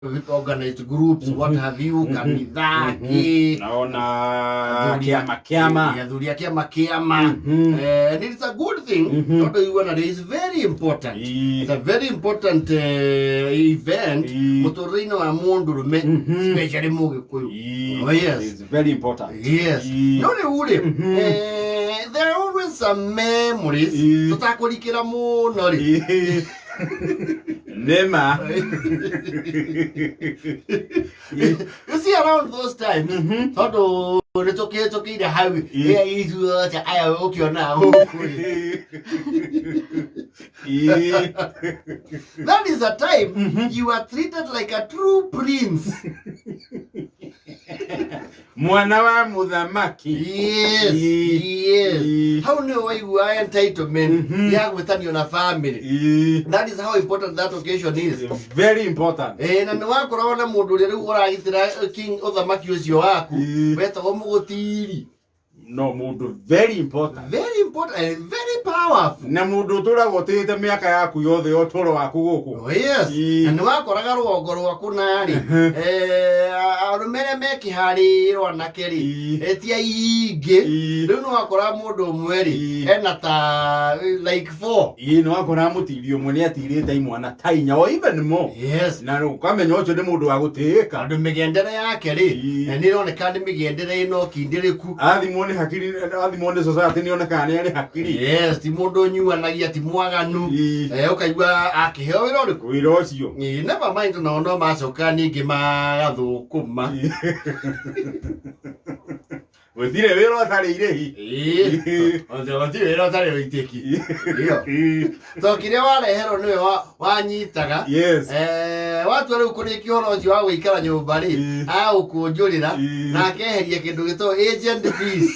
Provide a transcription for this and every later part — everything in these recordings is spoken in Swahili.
with organized groups, what have you, kanitha, naona kiama. And it's a good thing. It's very important. It's a very important event. Mũtũrĩre-inĩ wa mũndũ especially Mũgĩkũyũ. Oh yes. It's very important. Yes. No rĩu there are always some memories. Tũtakũrikĩra mũno rĩ. Nema. You see, around those times, it's okay the highway. Yeah, it's I okay now. That is a time you are treated like a true prince. Mwana wa mũthamaki. Yes. How know you are entitlement? Yeah, within your family. That is how important that occasion is. Very important. Na wakora na mũndũ ũrĩa rĩu ũragitĩra king ũthamaki ũcio waku wetagwo mũgũtiri. No, Mũndũ, very important. Very important and very powerful. Na mũndũ ũtũũraga ũtĩĩte mĩaka yaku yothe ũtũũro waku gũkũ. Oh yes. Na nĩ wakoraga rũgongo rwaku narĩ arũme arĩa mekĩharĩrwo anake rĩ ti aingĩ rĩu nĩ wakora mũndũ ũmwe rĩ ena ta like 4. Nĩ wakora mũtiri ũmwe nĩ atirĩte imwana ta 4 or even more. Yes. Na ũkamenya ũcio nĩ mũndũ wa gũtĩĩka. Tondũ mĩgendere yake rĩ nĩ ĩroneka nĩ mĩgendere ĩno kindĩrĩku. Athimwo nĩ hakiri, athimwo nĩ society nĩ oneka nĩ arĩ hakiri. Yes, ti mũndũ ũnyuanagia ti mwaganu. Ũkaigua akĩheo wĩra ũrĩkũ. Wĩra ũcio. Never mind no macoka ningĩ magathũkũma. Gũtirĩ wĩra ũtarĩ irĩhi. Gũtirĩ wĩra ũtarĩ ũitĩki. So kĩrĩa wareherwo nĩwe wanyitaga. Yes. Watua rĩu kũrĩkia ũhoro ũcio wa gũikara nyũmba rĩ agũkũnjũrĩra na akeheria kĩndũ gĩtagwo agent fees.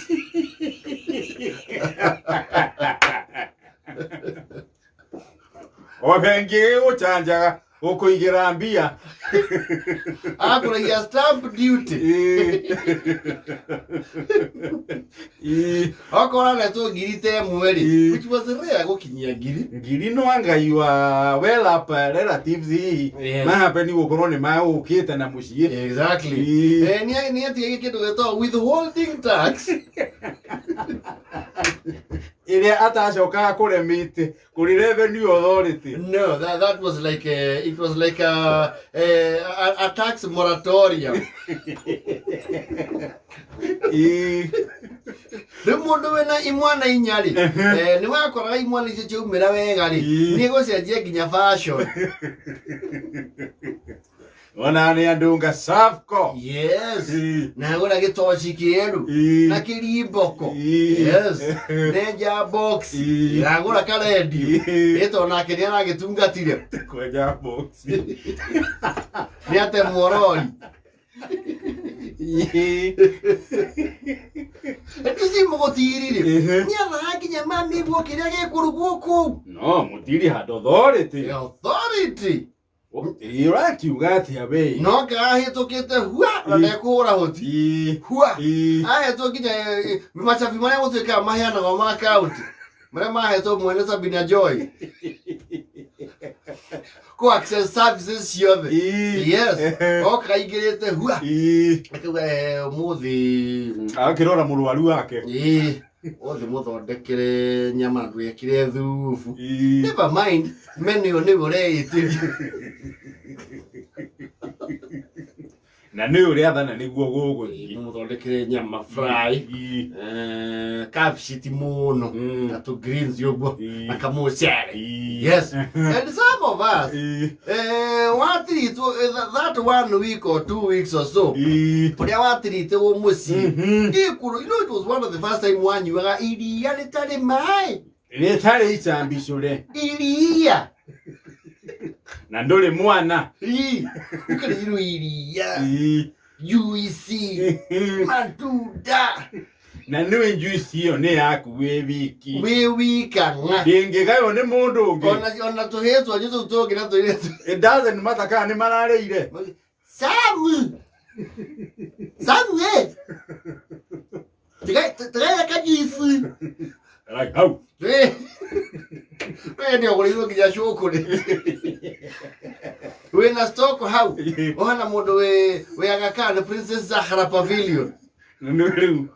Obengi gũcanjaga ũkũigĩra mbia. Akũragia stamp duty. Okora netwo ngiri ta ĩmwe rĩ which was rare gũkinyia ngiri. Ngiri no Ngai wa well up relatives mahapeni gũkorwo nĩ magũkĩte na mũciĩ. Exactly. Nĩ atige kĩndũ gĩtagwo withholding tax. Iria atacokaga kũremĩte kũrĩ revenue authority. No, that was like it was like a tax moratorium. Rĩu mũndũ wĩna imwana 4 rĩ nĩ wakoraga imwana icio ciaumĩra wega rĩ nĩ gũcenjia nginya fashion. Ona nĩ andũ nga Safco. Yes. Na gũra gĩtoci kĩerũ na kĩrimboko. Yes. Nenja box. Na gũra karendi. Ĩto nake nĩ aragĩtungatire. Kwenja box. Nĩ ate morori. Ĩtuci mũgũtiri rĩ nĩ athaga nginya mami guo kĩrĩa gĩkũrugwo kũu. No, mũtiri had authority. Authority. Ĩrakiuga atĩa we? No kahĩtũkĩte hua na ndekũhũra hoti. Hua. Ahetwo nginya macabi marĩa gũtuĩkaga maheanagwo ma kaũnti marĩa mahetwo mwene Sabina Joy. Ko access services ciothe. Yes. Okaingĩrĩte hua. Akauga ũmũthĩ akĩrora mũrwaru wake. Othe mũthondekere nyama ndwĩkĩre thubu. Never mind menu nĩ ũreĩtĩria. Na nĩ ũrĩa athana nĩguo gũgũthiĩ. Mũthondekere nyama fry. Cabbage ti mũno na tu greens ũguo na kamũcere. Yes. And some of us watirĩtwo that 1 week or 2 weeks or so ũrĩa watirĩtwo mũciĩ. You know it was one of the first time wanyuaga iria rĩtarĩ maĩ. Rĩtarĩ icambicũre. Iria. Na ndũrĩ mwana. Ũkĩrĩirwo iria. Juici. Matunda. Na nĩwe juici ĩyo nĩ yaku wĩ wiki. Wĩ wika ng'a. Ndĩngĩgaywo nĩ mũndũ ũngĩ. Ona tũhĩĩ twanyu tũu tũngĩ na tũirĩtu. It doesn't matter kana nĩ mararĩire. Samu. Tũgaya kajuici. Like, hau. we ndio gũrĩirwo nginya chocolate wĩna stock hau ohana mũndũ we agakana Princess Zahra Pavilion no riu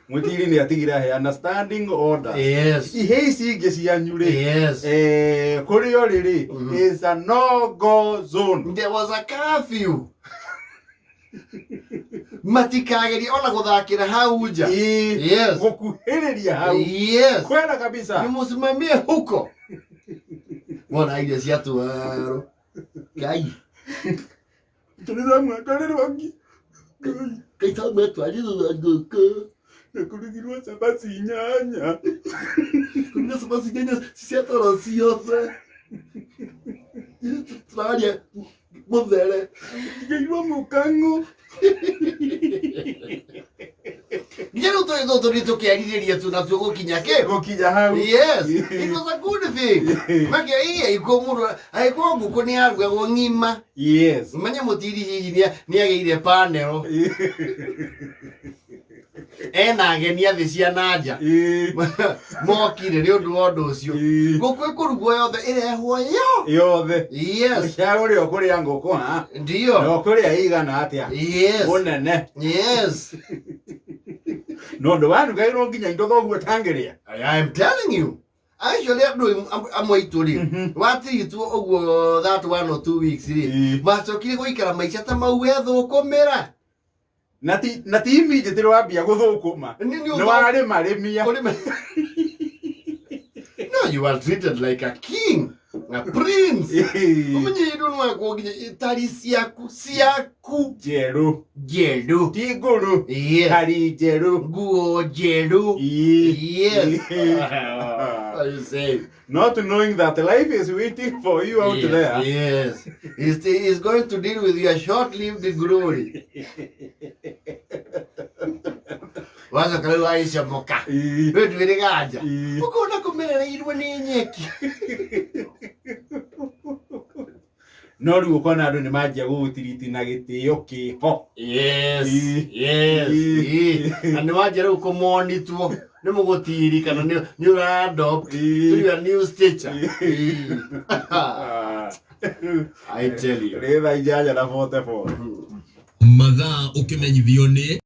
mutiri ni atigira heana standing order ihe ici ingĩ cianyu rĩ kũrĩ o rĩrĩ is a no go zone. There was a curfew matikageria ona gũthakĩra hau nja gũkuhĩrĩria hau kwenda kabisa nimusimamie huko mwana iria cia twaro Ngai tũrĩramwakarĩrwangi kaita metwarithũra ngũkũ na kũrugirwo cabaci nyanya kũruga cabaci nyanya ciatoro ciothe tũraria mũthere ngĩirwo mũkang'ũ nginya rĩu tũrĩ tũkĩarirĩria tu na gũkinya hau. Yes, it was a good thing. Make iko mũndũ agĩkorwo ngũkũ nĩ arugagwo ng'ima. Yes. Manye mũtiri hihi nĩ agĩire panel. Ena ageni athĩ cia nanja mokire nĩ ũndũ wa ũndũ ũcio ngũkũ ĩkũrugwo yothe ĩrehwo yothe. Yes. Ũrĩa ũkũrĩa ngũkũ ha ndio na ũkũrĩa igana atĩa mũnene. Yes. No ndo warugairwo nginya indo thoguo tangĩrĩa. I am telling you. Actually, amwe itũrĩ watigitwo ũguo that 1 or 2 weeks rĩ macokire gũikara maica ta mau thũkũmĩra na ti immediately wambia gũthũkũma nĩ warĩma rĩmia. No, you are treated like a king, a prince. Umenye indo nwa kũnginya itari ciaku njerũ ti ngũrũ hari njerũ nguo njerũ. Yes. What you say? Not knowing that life is waiting for you out there. Yes. It's going to deal with your short-lived glory. Waza kalau Aisha moka. Wewe wiriganja. Ukona kumerereirwo ni nyeki. No rĩu ũkona andũ nĩ manjia gũgũtiriti na gĩtĩo kĩho. Yes. Na nĩ wanjia rĩu kũmonitwo nĩ mũgũtiri kana nĩ ũra-adopt to your new stature. I tell you. Rĩtha inyanya na 44. Mathaa ũkĩmenyithio nĩ